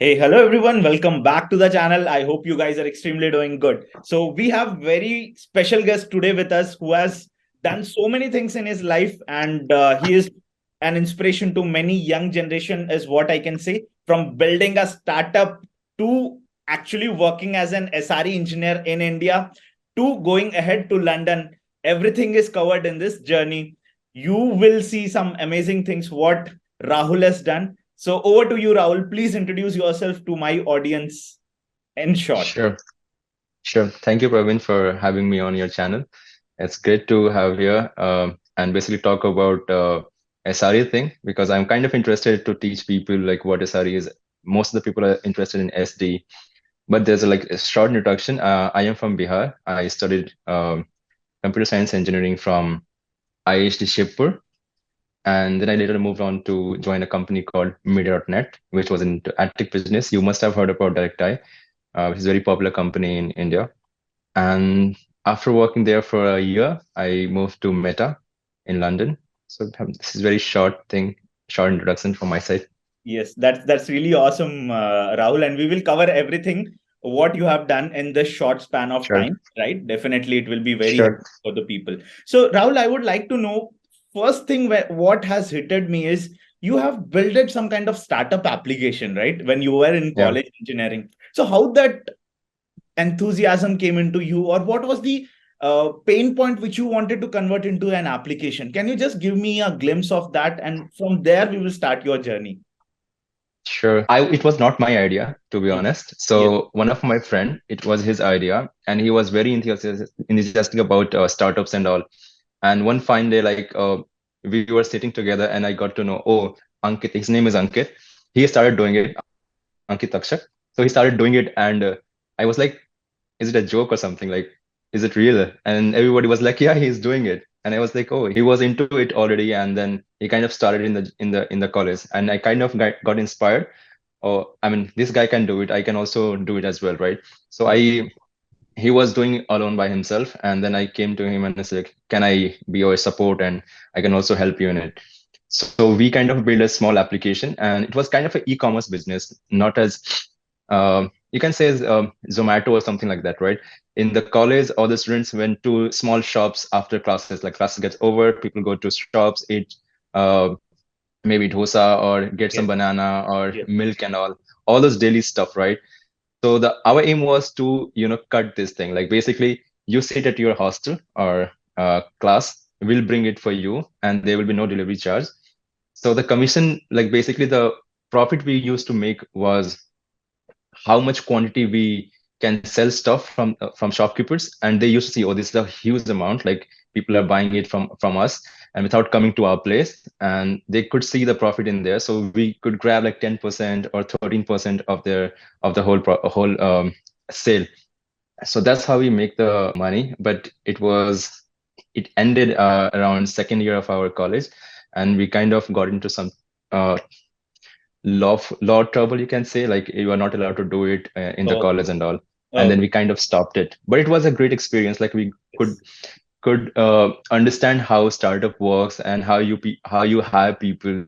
Hey, hello everyone. Welcome back to the channel. I hope you guys are extremely doing good. So we have very special guest today with us who has done so many things in his life, and he is an inspiration to many young generation is what I can say. From building a startup to actually working as an SRE engineer in India to going ahead to London, everything is covered in this journey. You will see some amazing things what Rahul has done. So over to you, Rahul. Please introduce yourself to my audience in short. Sure, sure. Thank you, Praveen, for having me on your channel. It's great to have here and basically talk about SRE thing because I'm kind of interested to teach people like what SRE is. Most of the people are interested in SD, but there's a short introduction. I am from Bihar. I studied computer science engineering from IHD Shibpur, and then I later moved on to join a company called Media.net, which was into ad tech business. You must have heard about DirectEye, which is a very popular company in India. And after working there for a year, I moved to Meta in London. So this is very short thing, short introduction from my side. Yes, that's really awesome, Rahul, and we will cover everything what you have done in this short span of Sure, time. Right? Definitely, it will be very helpful sure. for the people. So, Rahul, I would like to know first thing what has hitted me is you have built some kind of startup application, right? When you were in Yeah, college engineering. So, how that enthusiasm came into you, or what was the pain point which you wanted to convert into an application? Can you just give me a glimpse of that, and from there we will start your journey? sure. It was not my idea, to be Yes. honest. Yes. So one of my friend, it was his idea, and he was very enthusiastic about startups and all. And one fine day, we were sitting together, and I got to know, oh, Ankit, his name is Ankit. He started doing it, Ankit Takshak. So he started doing it, and I was like, is it a joke or something? Like, is it real? And everybody was like, yeah, he's doing it. And I was like, oh, he was into it already, and then he kind of started in the college, and I kind of got inspired. Oh, I mean, this guy can do it. I can also do it as well, right? So he was doing alone by himself, and then I came to him and I said, can I be your support, and I can also help you in it. So we kind of built a small application, and it was kind of an e-commerce business, not as you can say as Zomato or something like that, right? In the college, all the students went to small shops after classes. Like classes gets over, people go to shops, eat uh, maybe dosa or get some Yes. banana or Yes. milk and all those daily stuff, right? So the our aim was to cut this thing. Like basically, you sit at your hostel or class, we'll bring it for you, and there will be no delivery charge. So the commission, like basically the profit we used to make was how much quantity we can sell stuff from shopkeepers, and they used to see, oh, this is a huge amount, like people are buying it from us and without coming to our place, and they could see the profit in there, so we could grab like 10% or 13% of the whole sale. So that's how we make the money. But it ended around second year of our college, and we kind of got into some uh, law trouble, you can say, like you are not allowed to do it in the Oh, college and all. And then okay. we kind of stopped it, but it was a great experience. Like we could Yes. could understand how startup works and how you hire people.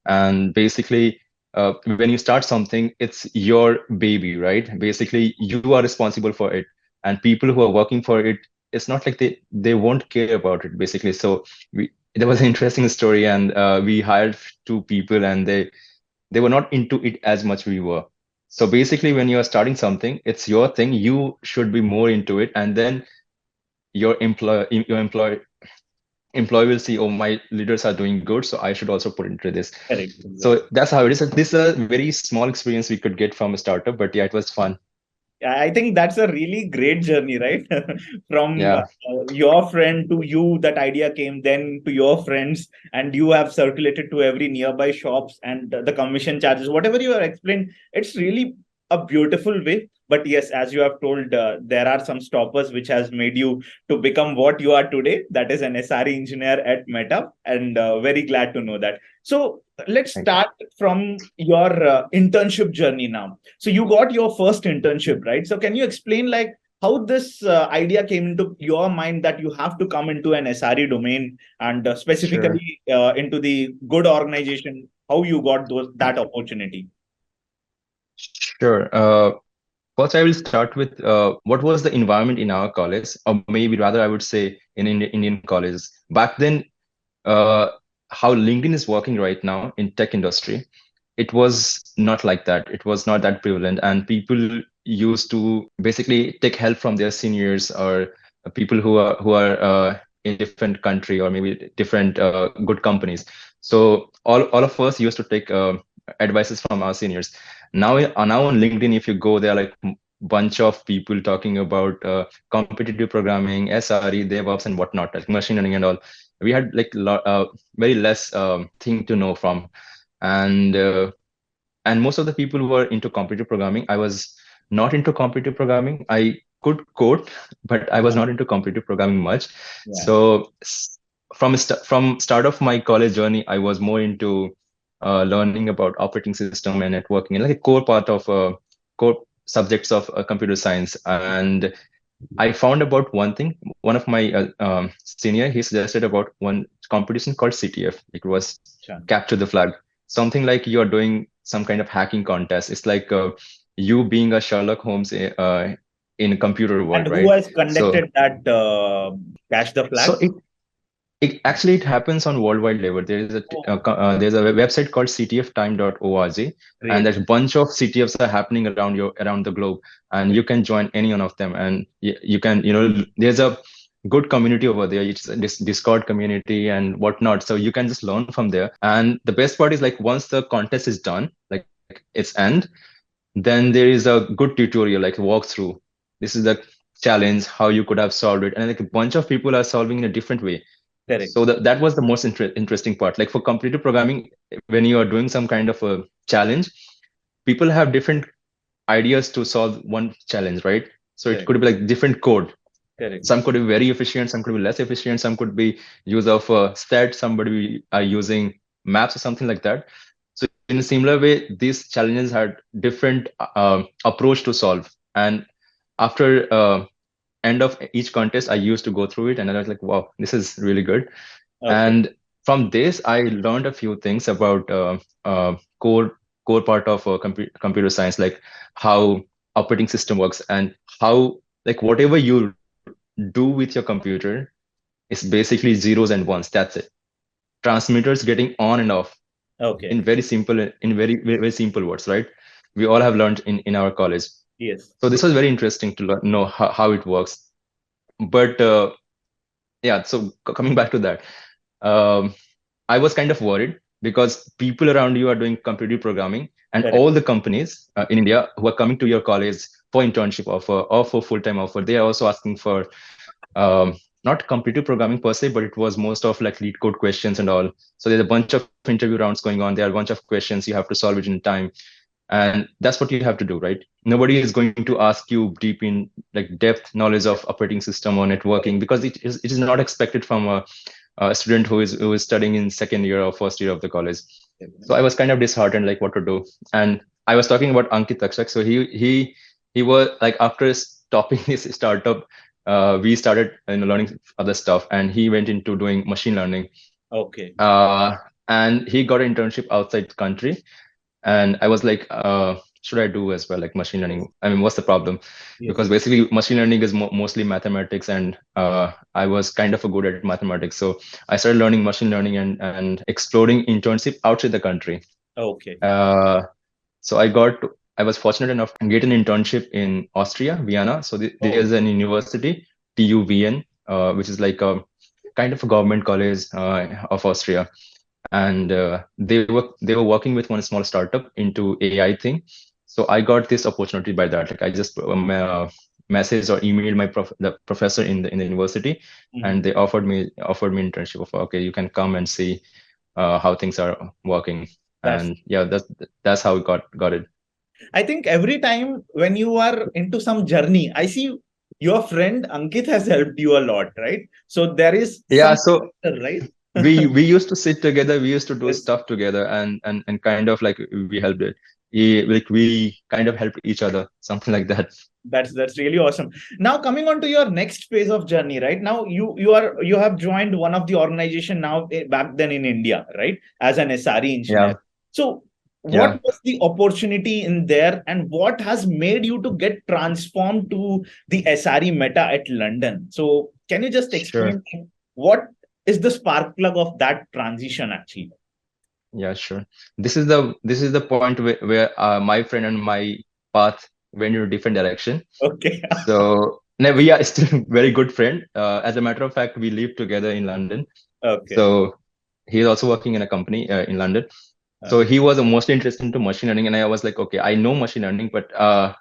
And basically, when you start something, it's your baby, right? Basically you are responsible for it, and people who are working for it, it's not like they won't care about it, basically. So we there was an interesting story, and we hired two people, and they were not into it as much we were. So basically, when you are starting something, it's your thing. You should be more into it, and then your employee will see, oh, my leaders are doing good, so I should also put into this. Correct. So that's how it is. This is a very small experience we could get from a startup, but yeah, it was fun. I think that's a really great journey, right? From Yeah, your friend to you, that idea came, then to your friends, and you have circulated to every nearby shops and the commission charges, whatever you have explained. It's really a beautiful way. But yes, as you have told, there are some stoppers which has made you to become what you are today. That is an SRE engineer at Meta, and very glad to know that. So let's thank you. start from your internship journey now. So you got your first internship, right? So can you explain like how this idea came into your mind that you have to come into an SRE domain and Sure. specifically into the good organization? How you got that opportunity? Sure. First, I will start with what was the environment in our college, or maybe rather, I would say in Indian colleges. Back then, uh, how LinkedIn is working right now in tech industry, it was not like that. It was not that prevalent, and people used to basically take help from their seniors or people who are in different country or maybe different good companies. So all of us used to take advices from our seniors. Now on LinkedIn, if you go, there are like bunch of people talking about competitive programming, SRE, DevOps, and whatnot, like machine learning and all. We had like very less thing to know from, and most of the people who were into competitive programming, I was not into competitive programming. I could code, but I was not into competitive programming much. Yeah. So from start of my college journey, I was more into learning about operating system and networking, and like a core part of core subjects of computer science. And I found about one thing. One of my senior, he suggested about one competition called CTF. It was Sure. Capture the Flag. Something like you are doing some kind of hacking contest. It's like you being a Sherlock Holmes in a computer world, And right? who has So, conducted that Catch the so Flag? it actually it happens on worldwide level. There is a there's a website called ctftime.org, and Great. there's a bunch of CTFs are happening around the globe, and you can join any one of them, and you can there's a good community over there. It's this Discord community and whatnot, so you can just learn from there. And the best part is like once the contest is done, like its end, then there is a good tutorial like walkthrough. This is the challenge, how you could have solved it, and like a bunch of people are solving in a different way. Correct. So that was the most interesting part. Like for competitive programming, when you are doing some kind of a challenge, people have different ideas to solve one challenge, right? So Correct. it could be like different code. Correct. Some could be very efficient, some could be less efficient, some could be use of stat, somebody are using maps or something like that. So in a similar way, these challenges had different approach to solve. And after end of each contest, I used to go through it, and I was like, wow, this is really good. Okay. And from this, I learned a few things about core part of computer science, like how operating system works and how like whatever you do with your computer is basically zeros and ones. That's it. Transmitters getting on and off Okay. in very simple, in very simple words, right? We all have learned in our college. Yes. So this was very interesting to know how it works. But yeah, so coming back to that, I was kind of worried because people around you are doing computer programming, and Correct. all the companies in India who are coming to your college for internship offer or for full-time offer, they are also asking for not computer programming per se, but it was most of like lead code questions and all. So there's a bunch of interview rounds going on. There are a bunch of questions you have to solve it in time. And that's what you have to do, right? Nobody is going to ask you deep in like depth knowledge of operating system or networking, because it is not expected from a student who is studying in second year or first year of the college. So I was kind of disheartened, like what to do. And I was talking about Ankit Akshak. So he was like, after stopping his startup, we started learning other stuff, and he went into doing machine learning. Okay. And he got an internship outside the country. And I was like, should I do as well, like machine learning? I mean, what's the problem? Yes. Because basically machine learning is mostly mathematics, and I was kind of a good at mathematics. So I started learning machine learning and exploring internship outside the country. Okay. So I was fortunate enough to get an internship in Austria, Vienna. So there's an university, TUVN, which is like a kind of a government college of Austria. And they were working with one small startup into AI thing. So I got this opportunity by that. Like I just messaged or emailed the professor in the university, and they offered me internship of, okay, you can come and see how things are working. And yeah, that's how we got it. I think every time when you are into some journey, I see your friend Ankit has helped you a lot, right? So there is so right. we used to sit together, we used to do stuff together, and kind of like we helped it. We kind of helped each other, something like that. That's really awesome. Now coming on to your next phase of journey, right? Now you have joined one of the organization now back then in India, right? As an SRE engineer. Yeah. So what was the opportunity in there, and what has made you to get transformed to the SRE Meta at London? So can you just explain what is the spark plug of that transition actually? Yeah, sure. This is the point where my friend and my path went in a different direction. Okay. So now we are still very good friend. As a matter of fact, we live together in London. Okay. So he's also working in a company in London. So he was mostly interested into machine learning, and I was like, okay, I know machine learning, but I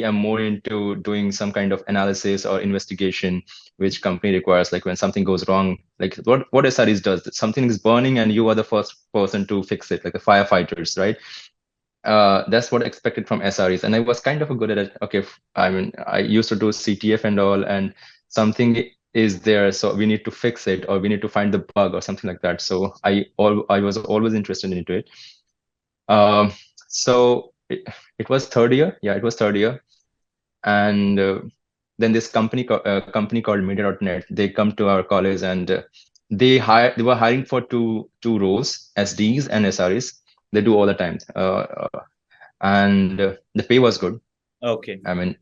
am more into doing some kind of analysis or investigation, which company requires. Like when something goes wrong, like what SREs does, something is burning, and you are the first person to fix it, like the firefighters, right? That's what I expected from SREs, and I was kind of good at it. Okay, I mean, I used to do CTF and all, and something is there, so we need to fix it, or we need to find the bug or something like that. So I was always interested into it. So it was third year. Yeah, it was third year, and then this company called Media.net, they come to our college, and they were hiring for two roles, SDs and SREs. They do all the time, and the pay was good. Okay. I mean,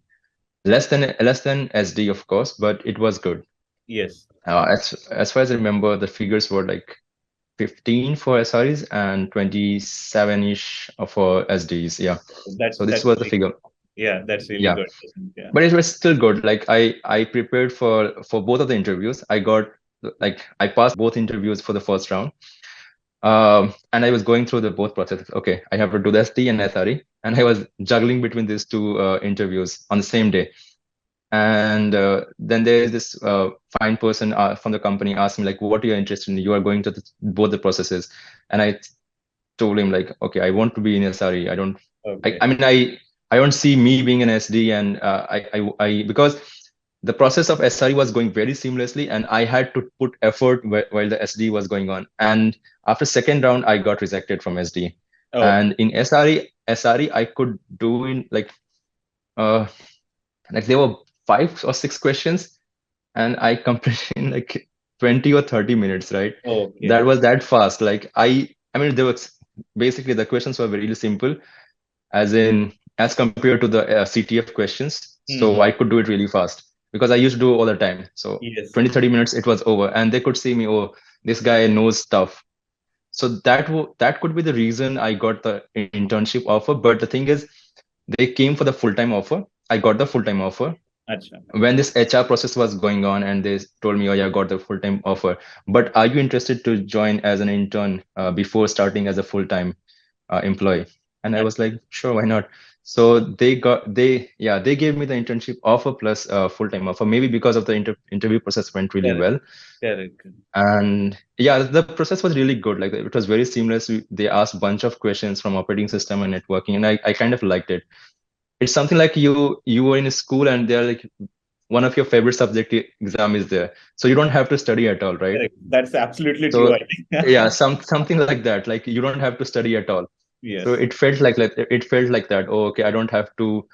less than SD, of course, but it was good. Yes. As far as I remember, the figures were like 15 for SREs and 27-ish for SDs. Yeah. So this was the figure. Yeah, that's really good. Yeah. But it was still good. Like I prepared for both of the interviews. I passed both interviews for the first round. And I was going through the both processes. Okay, I have to do the SD and SRE, and I was juggling between these two interviews on the same day. And then there is this fine person from the company asked me like, what are you interested in? You are going to both the processes. And I told him like, okay, I want to be in SRE. I don't, okay. I mean, I don't see me being an SD, and because the process of SRE was going very seamlessly, and I had to put effort while the SD was going on. And after second round, I got rejected from SD. And in SRE, I could do in like there were 5 or 6 questions, and I completed in like 20 or 30 minutes, right? Okay. That was that fast. Like I mean, there was basically the questions were really simple, as compared to the CTF questions. So I could do it really fast because I used to do all the time. So 20-30 minutes, it was over, and they could see me, oh, this guy knows stuff. So that could be the reason I got the internship offer. But the thing is, they came for the full-time offer. I got the full-time offer. Achha. When this HR process was going on, and they told me, oh yeah, I got the full-time offer, but are you interested to join as an intern before starting as a full-time employee? And I was like, sure, why not? So they gave me the internship offer plus full-time offer, maybe because of the interview process went really well. Correct. And yeah, the process was really good. Like it was very seamless. They asked a bunch of questions from operating system and networking, and I kind of liked it. It's something like you were in a school, and they're like, one of your favorite subject exam is there, so you don't have to study at all, right? That's absolutely true. Yeah, something like that. Like you don't have to study at all. Yes. So it felt like that. Oh, okay, I don't have to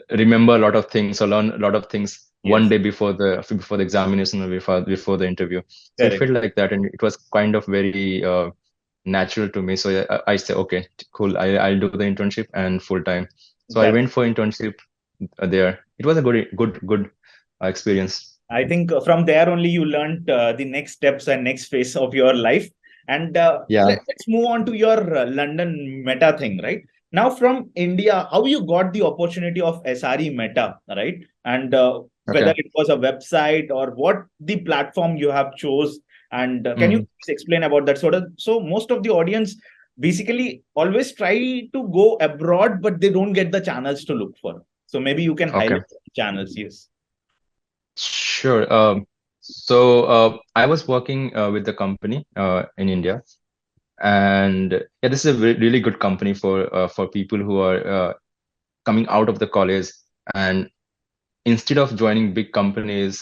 remember a lot of things or learn a lot of things one day before the examination or before the interview. So it felt like that, and it was kind of very natural to me. So I say, okay, cool, I'll do the internship and full time. So I went for internship there. It was a good experience. I think from there only you learned the next steps and next phase of your life. And let's move on to your London Meta thing, right? Now from India, how you got the opportunity of SRE Meta, right? And whether it was a website or what the platform you have chose. And can you explain about that? So most of the audience basically always try to go abroad, but they don't get the channels to look for. So maybe you can highlight the channels. Yes. Sure. So I was working with the company in India, and yeah, this is a really good company for people who are coming out of the college. And instead of joining big companies,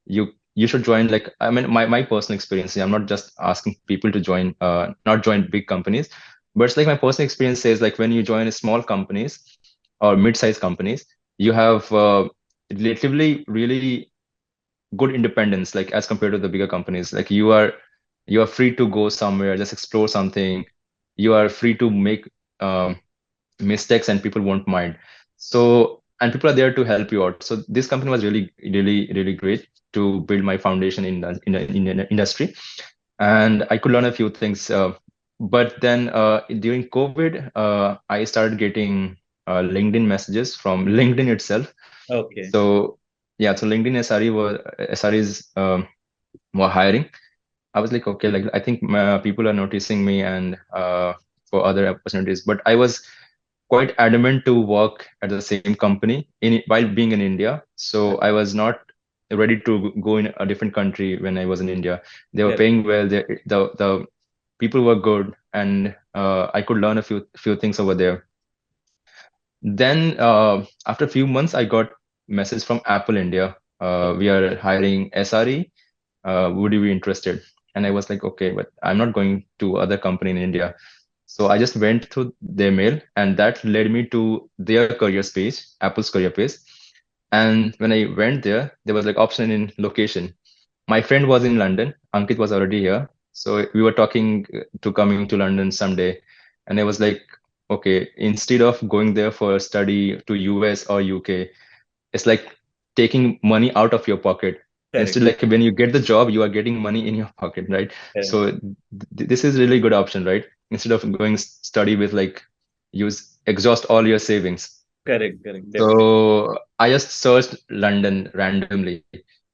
you should join, like, I mean, my personal experience. I'm not just asking people to join, not join big companies, but it's like my personal experience says, like, when you join small companies or mid-sized companies, you have relatively really good independence, like as compared to the bigger companies. Like you are free to go somewhere, just explore something. you are free to make mistakes and people won't mind. So, and people are there to help you out. So this company was really great to build my foundation in the industry, and I could learn a few things. But then during COVID, I started getting LinkedIn messages from LinkedIn itself. Okay. So yeah, so LinkedIn SREs were hiring. I was like, okay, like I think people are noticing me and for other opportunities. But I was quite adamant to work at the same company while being in India. So I was not ready to go in a different country when I was in India. They were Correct. paying well. The people were good, and I could learn a few things over there. Then after a few months, I got message from Apple India. We are hiring SRE. Would you be interested? And I was like, okay, but I'm not going to other company in India. So I just went through their mail, and that led me to their careers page, Apple's career page. And when I went there, there was like option in location. My friend was in London. Ankit was already here. So we were talking to coming to London someday. And I was like, okay, instead of going there for study to US or UK, it's like taking money out of your pocket. Correct. Instead, like when you get the job, you are getting money in your pocket, right? Correct. So this is really good option, right? Instead of going study with like use exhaust all your savings. Correct. Definitely. So I just searched London randomly.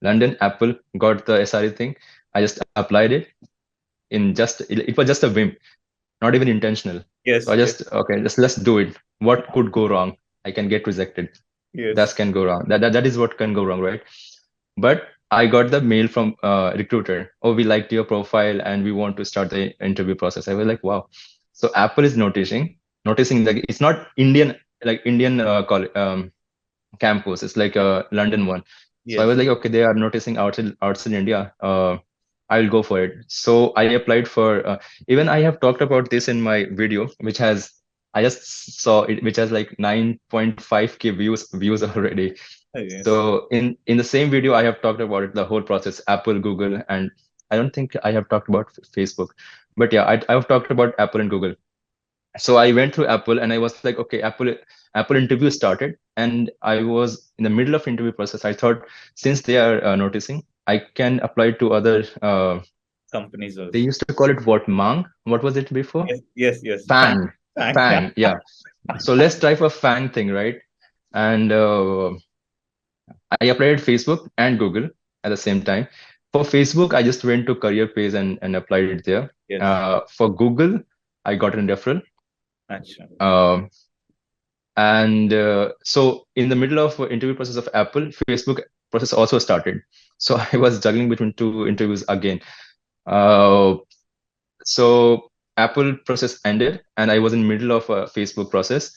London, Apple, got the SRE thing. I just applied it it was just a whim, not even intentional. So Yes. I Yes. just, okay, just let's do it. What could go wrong? I can get rejected. That Yes. can go wrong. That is what can go wrong, right? But I got the mail from recruiter. Oh, we liked your profile and we want to start the interview process. I was like, wow. So Apple is noticing like it's not Indian, like Indian campus. It's like a London one. So I was Yes. like, okay, they are noticing outside India. I'll go for it. So I applied for. Even I have talked about this in my video, which has I just saw it, which has like 9.5K views already. Yes. So in the same video, I have talked about it, the whole process, Apple, Google, and I don't think I have talked about Facebook, but yeah, I've talked about Apple and Google. So I went through Apple and I was like, okay, Apple interview started, and I was in the middle of interview process. I thought since they are noticing, I can apply to other. Companies They also. used to call it what, Mang? What was it before? Yes. Fang, Thank. Yeah. Fang. Yeah. So let's try for Fang thing, right? And I applied Facebook and Google at the same time. For Facebook, I just went to career page and applied it there. Yes. For Google, I got a referral. Acha. And so in the middle of interview process of Apple, Facebook process also started. So I was juggling between two interviews again. Uh, so Apple process ended, and I was in middle of a Facebook process.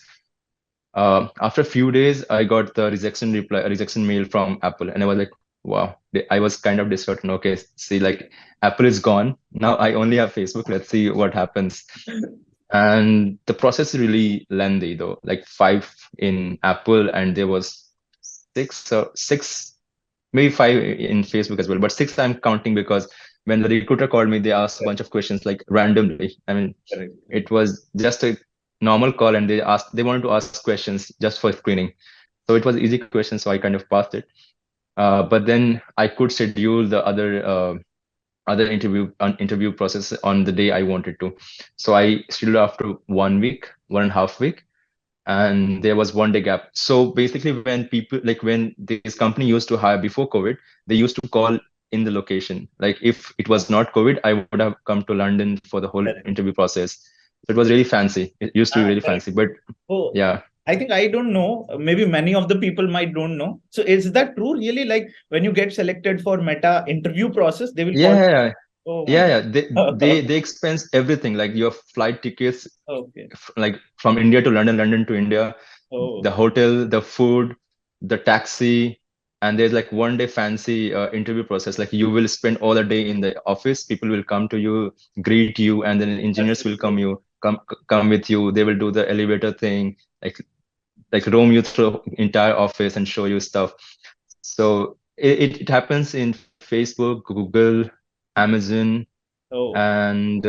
After a few days, I got the rejection mail from Apple, and I was like, wow. I was kind of disheartened. Okay, see, like Apple is gone. Now I only have Facebook. Let's see what happens. And the process is really lengthy though, like 5 in Apple, and there was six, maybe 5 in Facebook as well. But 6 I'm counting because when the recruiter called me, they asked a bunch of questions like randomly. I mean, Correct. it was just a normal call, and they wanted to ask questions just for screening. So it was easy question, so I kind of passed it. But then I could schedule the other interview process on the day I wanted to. So I scheduled after 1 week, 1.5 week, and there was 1 day gap. So basically, when this company used to hire before COVID, they used to call in the location. Like if it was not COVID, I would have come to London for the whole Correct. interview process. So it was really fancy. It used to be really Correct. fancy, but Oh, yeah, I think I don't know. Maybe many of the people might don't know. So is that true? Really, like when you get selected for Meta interview process, they will call. yeah, Oh my yeah, God. yeah. They expense everything, like your flight tickets, Okay. like from India to London, London to India, Oh. the hotel, the food, the taxi, and there's like 1 day fancy interview process. Like you will spend all the day in the office. People will come to you, greet you, and then That's engineers will great. come with you. They will do the elevator thing, like roam you through entire office and show you stuff. So it happens in Facebook, Google, Amazon. Oh, And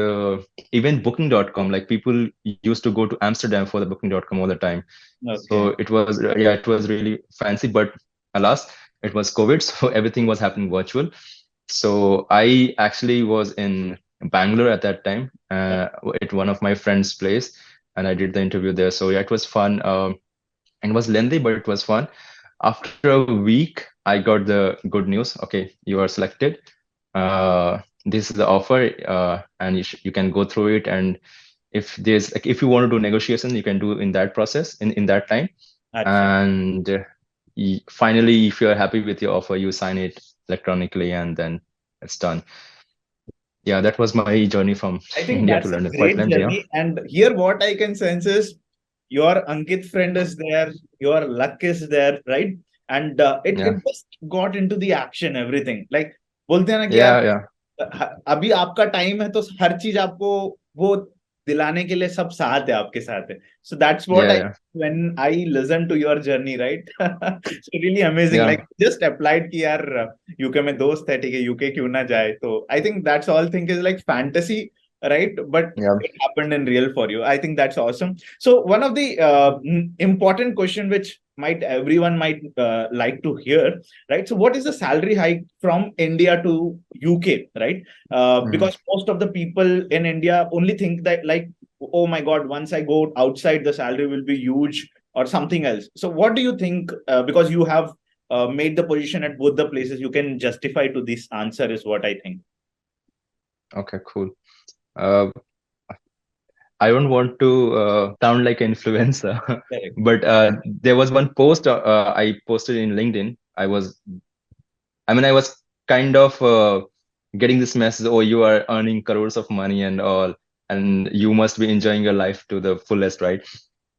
even booking.com, like people used to go to Amsterdam for the booking.com all the time. So okay. it was, yeah, it was really fancy, but alas, it was COVID, so everything was happening virtual. So I actually was in Bangalore at that time, at one of my friend's place, and I did the interview there. So yeah, it was fun. It was lengthy, but it was fun. After a week, I got the good news. Okay, you are selected. This is the offer, and you can go through it. And if there's like if you want to do negotiation, you can do in that process in that time. Acha. And finally, if you're happy with your offer, you sign it electronically, and then it's done. Yeah, that was my journey from I think India to that's a London. Quite great lengthy, huh? journey. And here, what I can sense is your Ankit friend is there, your luck is there, right? And it Yeah, just got into the action, everything. Like बोलते हैं ना कि यार yeah, yeah, अभी आपका time है तो हर चीज आपको वो दिलाने के लिए सब साथ है आपके साथ है so that's what yeah, I yeah, when I listen to your journey right so really amazing yeah, like just applied कि यार यूके में दोस्त है ठीक है यूके क्यों ना जाए तो I think that's all thing is like fantasy right but yeah. it happened in real for you I think that's awesome so one of the important question which might everyone might like to hear right so what is the salary hike from India to UK right Mhm. because most of the people in India only think that like oh my god once I go outside the salary will be huge or something else so what do you think because you have made the position at both the places you can justify to this answer is what I think. Okay, cool. Uh, I don't want to sound like an influencer, Correct. but there was one post I posted in LinkedIn. I was kind of getting this message, oh, you are earning crores of money and all, and you must be enjoying your life to the fullest, right?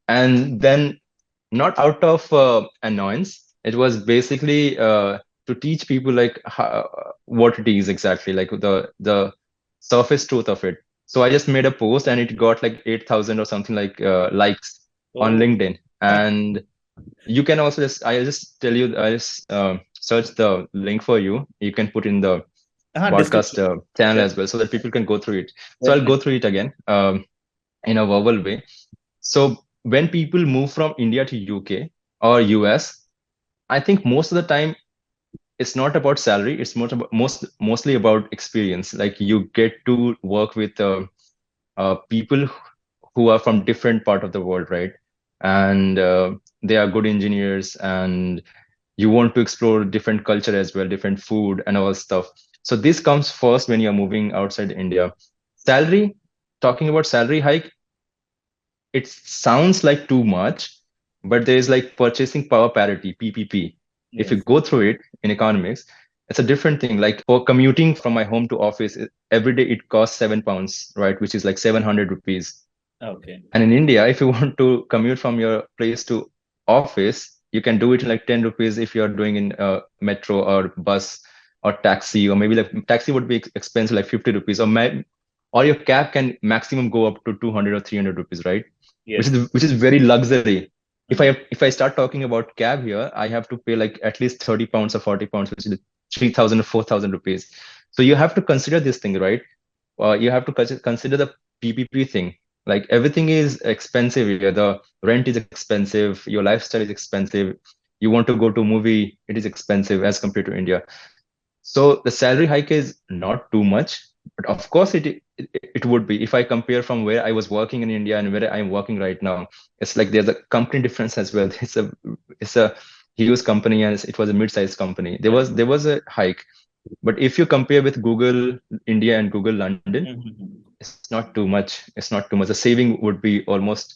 And then, not out of annoyance, it was basically to teach people like what it is exactly, like the surface truth of it. So I just made a post and it got like 8,000 or something like likes on Oh. LinkedIn. And you can also I'll just tell you, I just search the link for you. You can put in the podcast Description. channel Def- as well so that people can go through it. So I'll Definitely. go through it again in a verbal way. So when people move from India to UK or US, I think most of the time it's not about salary. It's mostly about experience. Like you get to work with people who are from different part of the world, right? And they are good engineers, and you want to explore different culture as well, different food and all stuff. So this comes first when you're moving outside India. Salary, talking about salary hike, it sounds like too much, but there is like purchasing power parity, PPP. If you Yes. go through it in economics, it's a different thing. Like for commuting from my home to office, every day it costs £7, right? Which is like 700 rupees. Okay. And in India, if you want to commute from your place to office, you can do it in like 10 rupees if you're doing in metro or bus or taxi, or maybe like taxi would be expensive, like 50 rupees, or your cab can maximum go up to 200 or 300 rupees, right? Which Yes. is very luxury. Mhm. If I start talking about cab here, I have to pay like at least 30 pounds or 40 pounds, which is 3,000 or 4,000 rupees. So you have to consider this thing, right? You have to consider the PPP thing. Like everything is expensive here. The rent is expensive. Your lifestyle is expensive. You want to go to a movie, it is expensive as compared to India. So the salary hike is not too much, but of course it would be if I compare from where I was working in India and where I'm working right now. It's like there's a company difference as well. It's a huge company, and it was a mid-sized company. There was a hike, but if you compare with Google India and Google London, Mhm. it's not too much. It's not too much. The saving would be almost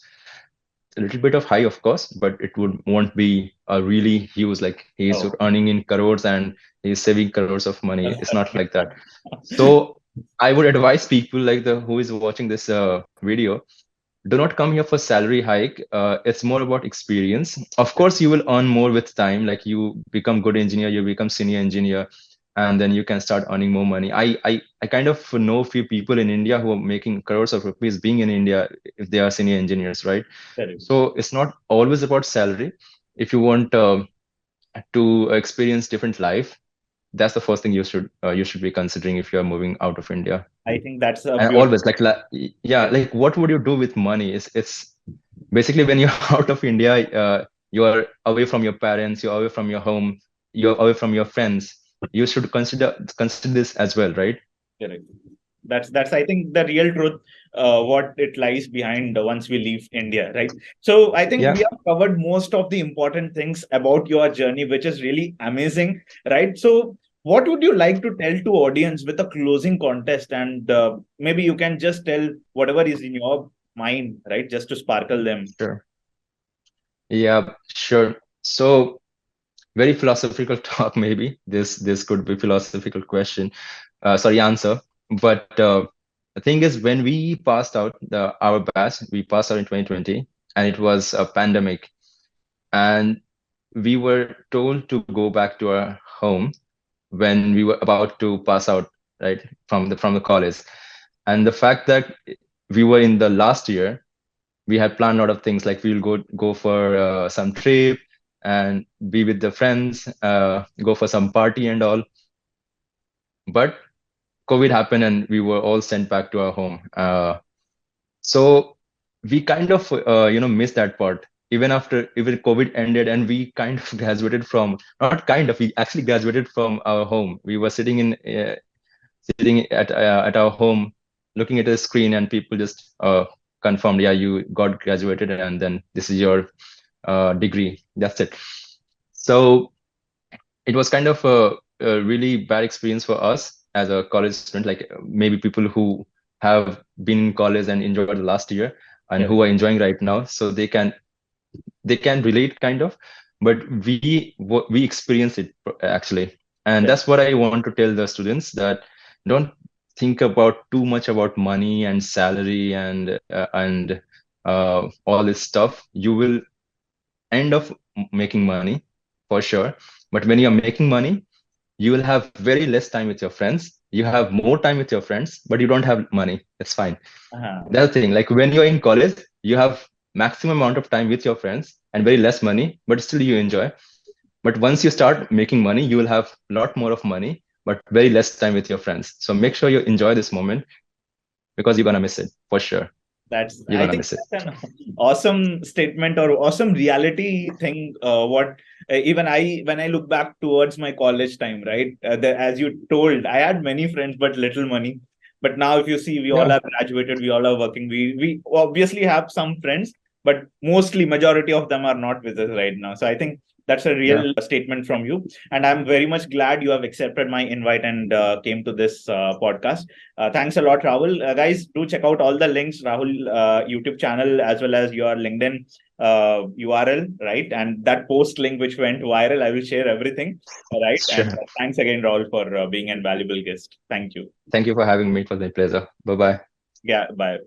a little bit of high, of course, but it won't be a really huge, like he's Oh. earning in crores and he's saving crores of money. It's not like that. So I would advise people like the who is watching this video, do not come here for salary hike. It's more about experience. Of course, you will earn more with time. Like you become good engineer, you become senior engineer, and then you can start earning more money. I kind of know a few people in India who are making crores of rupees being in India if they are senior engineers, right? Correct. So it's not always about salary. If you want to experience different life, that's the first thing you should be considering if you're moving out of India. I think that's a And beautiful. always like what would you do with money? It's basically when you're out of India, you are away from your parents, you're away from your home, you're away from your friends. You should consider this as well, right? Correct. That's I think the real truth, what it lies behind once we leave India, right? So I think Yeah. we have covered most of the important things about your journey, which is really amazing, right? So what would you like to tell to audience with a closing contest, and maybe you can just tell whatever is in your mind, right? Just to sparkle them. Sure. Yeah, sure. So very philosophical talk, maybe. This could be philosophical question. Sorry, answer. But the thing is, when we passed out, our batch, we passed out in 2020, and it was a pandemic, and we were told to go back to our home when we were about to pass out, right, from the college. And the fact that we were in the last year, we had planned a lot of things, like we'll go for some trip and be with the friends, go for some party and all. But COVID happened and we were all sent back to our home. So we kind of missed that part. Even COVID ended and we kind of graduated from, not kind of, we actually graduated from our home. We were sitting at our home, looking at a screen, and people just confirmed, yeah, you got graduated, and then this is your degree. That's it. So it was kind of a really bad experience for us as a college student, like maybe people who have been in college and enjoyed the last year and who are enjoying right now, so they can relate kind of, but we experience it actually. And that's what I want to tell the students, that don't think about too much about money and salary and all this stuff. You will end up making money for sure, but when you're making money, you will have very less time with your friends. You have more time with your friends, but you don't have money. It's fine. That's the thing. Like when you're in college, you have maximum amount of time with your friends and very less money, but still you enjoy. But once you start making money, you will have a lot more of money, but very less time with your friends. So make sure you enjoy this moment, because you're gonna miss it for sure. You're I gonna think miss it. that's an awesome statement or awesome reality thing. What even when I look back towards my college time, right? As you told, I had many friends but little money. But now, if you see, we all Yeah. have graduated, we all are working. We obviously have some friends, but mostly majority of them are not with us right now. So I think that's a Yeah. real statement from you, and I'm very much glad you have accepted my invite and came to this podcast. Thanks a lot, Rahul. Guys, do check out all the links, Rahul YouTube channel, as well as your LinkedIn URL, right? And that post link which went viral, I will share everything, right? Sure. And thanks again, Rahul, for being an valuable guest. Thank you. Thank you for having me. It was my pleasure. Bye bye. Yeah, bye.